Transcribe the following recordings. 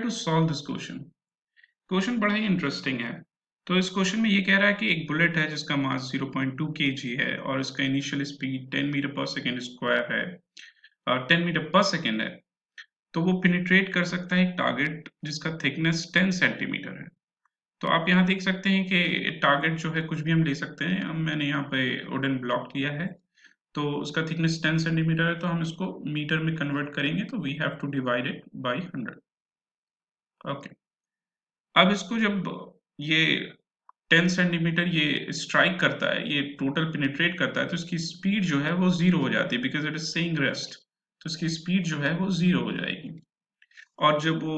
To solve this question. Question बड़ा ही interesting है। तो इस क्वेश्चन में ये कह रहा है कि एक बुलेट है जिसका मास 0.2 kg है और इसका initial speed 10 metre per second square है, 10 मीटर पर सेकेंड है। तो वो पेनिट्रेट कर सकता है एक टारगेट जिसका थिकनेस 10 सेंटीमीटर है। तो आप यहाँ देख सकते हैं कि टारगेट जो है कुछ भी हम ले सकते हैं। अब मैंने यहाँ पे वुडन ब्लॉक लिया है, तो उसका थिकनेस 10 सेंटीमीटर है, तो हम इसको मीटर में कन्वर्ट करेंगे, तो we have to divide it by 100। Okay, अब इसको जब ये 10 सेंटीमीटर ये स्ट्राइक करता है, ये टोटल पेनिट्रेट करता है, तो इसकी स्पीड जो है वो जीरो हो जाती है, because it is saying rest. तो इसकी स्पीड जो है वो जीरो हो जाएगी। और जब वो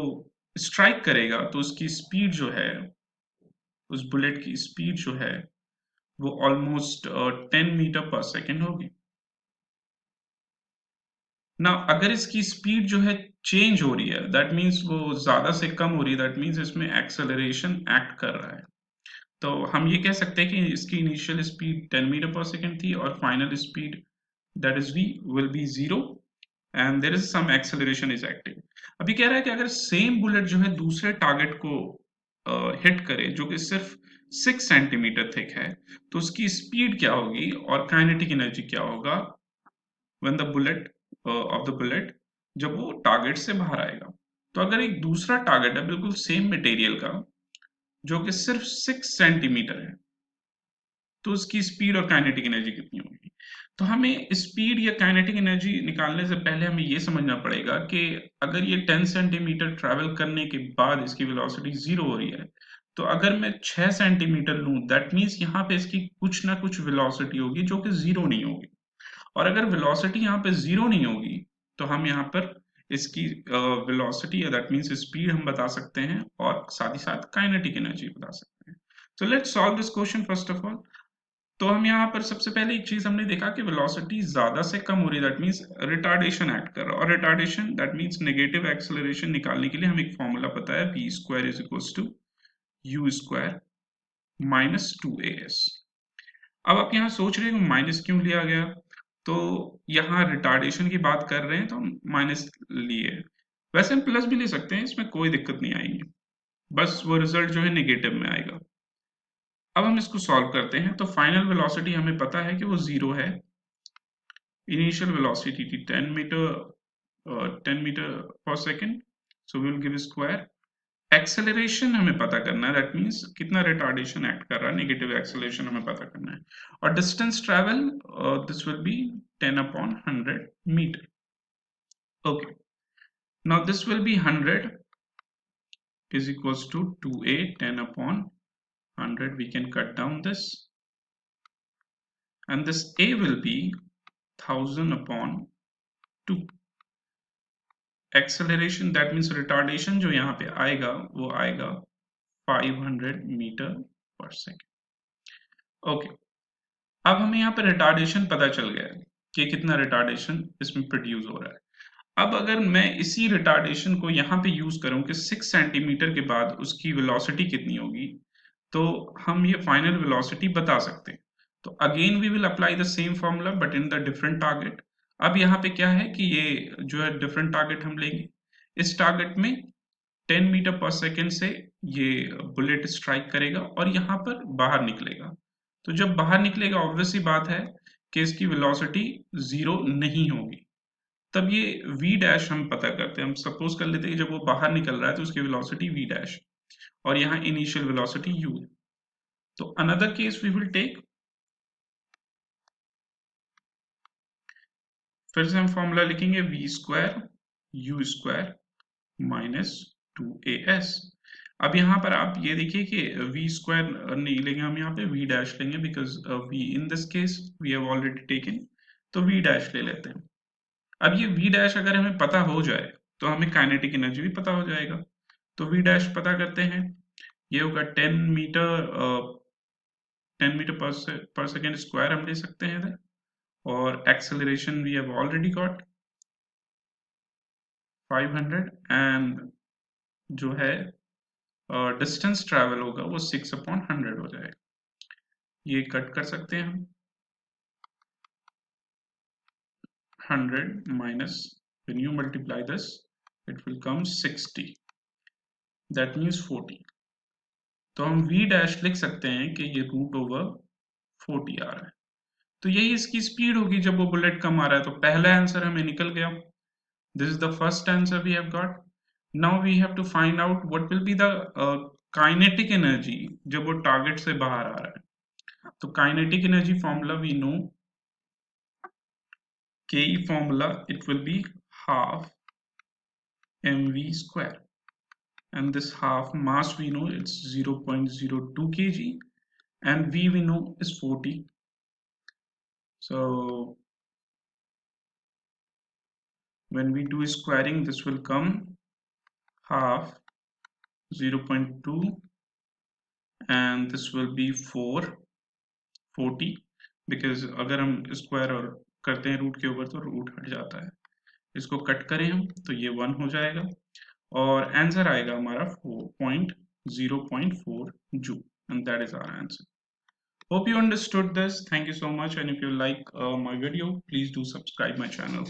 स्ट्राइक करेगा तो उसकी स्पीड जो है, उस बुलेट की स्पीड जो है वो ऑलमोस्ट 10 मीटर पर सेकेंड होगी ना। अगर इसकी स्पीड जो है चेंज हो रही है, दैट मीन्स वो ज्यादा से कम हो रही है, दैट मीन्स इसमें एक्सेलरेशन एक्ट कर रहा है। तो हम ये कह सकते हैं कि इसकी initial speed 10 metre per second थी और final speed that is v will be zero and there is some acceleration is active. अभी कह रहा है कि अगर सेम बुलेट जो है दूसरे टारगेट को हिट करे जो कि सिर्फ 6 सेंटीमीटर थिक है, तो उसकी स्पीड क्या होगी और काइनेटिक एनर्जी क्या होगा when the bullet of the bullet, जब वो टारगेट से बाहर आएगा। तो अगर एक दूसरा टारगेट है बिल्कुल सेम मटेरियल का जो कि सिर्फ 6 सेंटीमीटर है, तो उसकी स्पीड और काइनेटिक एनर्जी कितनी होगी। तो हमें स्पीड या काइनेटिक एनर्जी निकालने से पहले हमें ये समझना पड़ेगा कि अगर ये 10 सेंटीमीटर ट्रैवल करने के बाद इसकी वेलोसिटी जीरो हो रही है, तो अगर मैं 6 सेंटीमीटर लूं, दैट मीन्स यहाँ पे इसकी कुछ ना कुछ वेलोसिटी होगी जो कि जीरो नहीं होगी। और अगर वेलोसिटी यहाँ पे जीरो नहीं होगी, तो हम यहाँ पर इसकी वेलोसिटी या दैट मीन्स स्पीड हम बता सकते हैं और साथ ही साथ काइनेटिक एनर्जी बता सकते हैं। तो let's solve this question first of all. तो हम यहाँ पर सबसे पहले एक चीज हमने देखा कि वेलोसिटी ज्यादा से कम हो रही है, दैट मींस रिटार्डेशन एक्ट कर रहा है। और retardation that means negative acceleration निकालने के लिए हमें एक फॉर्मूला पता है, v square is equals to u square minus 2as। अब आप यहाँ सोच रहे हो माइनस क्यों लिया गया। तो यहाँ रिटार्डेशन की बात कर रहे हैं तो हम माइनस लिए। वैसे हम प्लस भी ले सकते हैं, इसमें कोई दिक्कत नहीं आएगी, बस वो रिजल्ट जो है नेगेटिव में आएगा। अब हम इसको सॉल्व करते हैं, तो फाइनल वेलोसिटी हमें पता है कि वो जीरो है। Initial velocity थी 10 metre per second, so we will give square. Acceleration हमें पता करना है, दैट मीन्स कितना रिटार्डेशन एक्ट कर रहा है, नेगेटिव एक्सेलरेशन हमें पता करना है। और distance travel this will be 10 upon 100 metre. Okay, now this will be 100 is equals to 2a 10 upon 100. We can cut down this, and this a will be 1000 upon 2। Acceleration that means retardation जो यहाँ पे आएगा वो आएगा 500 metre per second. Okay, अब हमें यहाँ पे रिटार्डेशन पता चल गया है कि कितना रिटार्डेशन इसमें प्रोड्यूस हो रहा है। अब अगर मैं इसी रिटार्डेशन को यहाँ पे यूज करूँ कि 6 सेंटीमीटर के बाद उसकी वेलोसिटी कितनी होगी, तो हम ये फाइनल वेलोसिटी बता सकते हैं। तो again we will apply the same formula but in the different target. अब यहाँ पे क्या है कि ये जो है डिफरेंट टारगेट हम लेंगे। इस टारगेट में 10 मीटर पर सेकेंड से ये बुलेट स्ट्राइक करेगा और यहाँ पर बाहर निकलेगा। तो जब बाहर निकलेगा ऑब्वियस सी बात है कि इसकी वेलोसिटी जीरो नहीं होगी। तब ये v डैश हम पता करते हैं। हम सपोज कर लेते हैं कि जब वो बाहर निकल रहा है तो उसकी वेलोसिटी v डैश और यहाँ इनिशियल वेलोसिटी u है। तो another case we will take, फिर से हम फॉर्मूला लिखेंगे v square u square minus 2as। अब यहाँ पर आप ये देखिए कि v स्क्वायर नहीं लेंगे, हम यहाँ पे v डैश लेंगे, because v in this case we have already taken, तो v डैश ले लेते हैं। अब ये v डैश अगर हमें पता हो जाए तो हमें काइनेटिक एनर्जी भी पता हो जाएगा। तो v डैश पता करते हैं, ये होगा 10 मीटर पर सेकेंड स्क्वायर हम ले सकते हैं इधर। और acceleration we have already got 500 and जो है डिस्टेंस ट्रैवल होगा वो 6 अपॉन 100 हो जाएगा। ये कट कर सकते हैं हम। 100 minus, when you multiply this it will come 60, that means 40। तो हम v डैश लिख सकते हैं कि ये रूट ओवर 40 आ रहा है। तो यही इसकी स्पीड होगी जब वो बुलेट कम आ रहा है। तो पहला आंसर हमें निकल गया। This is the first answer we have got. Now we have to find out what will be the kinetic energy जब वो टारगेट से बाहर आ रहा है। तो kinetic energy formula we know, ke formula, it will be half mv square, and this half mass we know it's 0.02 kg, and v we know is 40. So when we do squaring, this will come half 0.2, and this will be 440, because अगर हम square और करते हैं root के ऊपर तो root हट जाता है। इसको कट करें हम तो ये 1 हो जाएगा, और आंसर आएगा हमारा 0.4 joule, and that is our answer. Hope you understood this. Thank you so much, and if you like my video, please do subscribe my channel.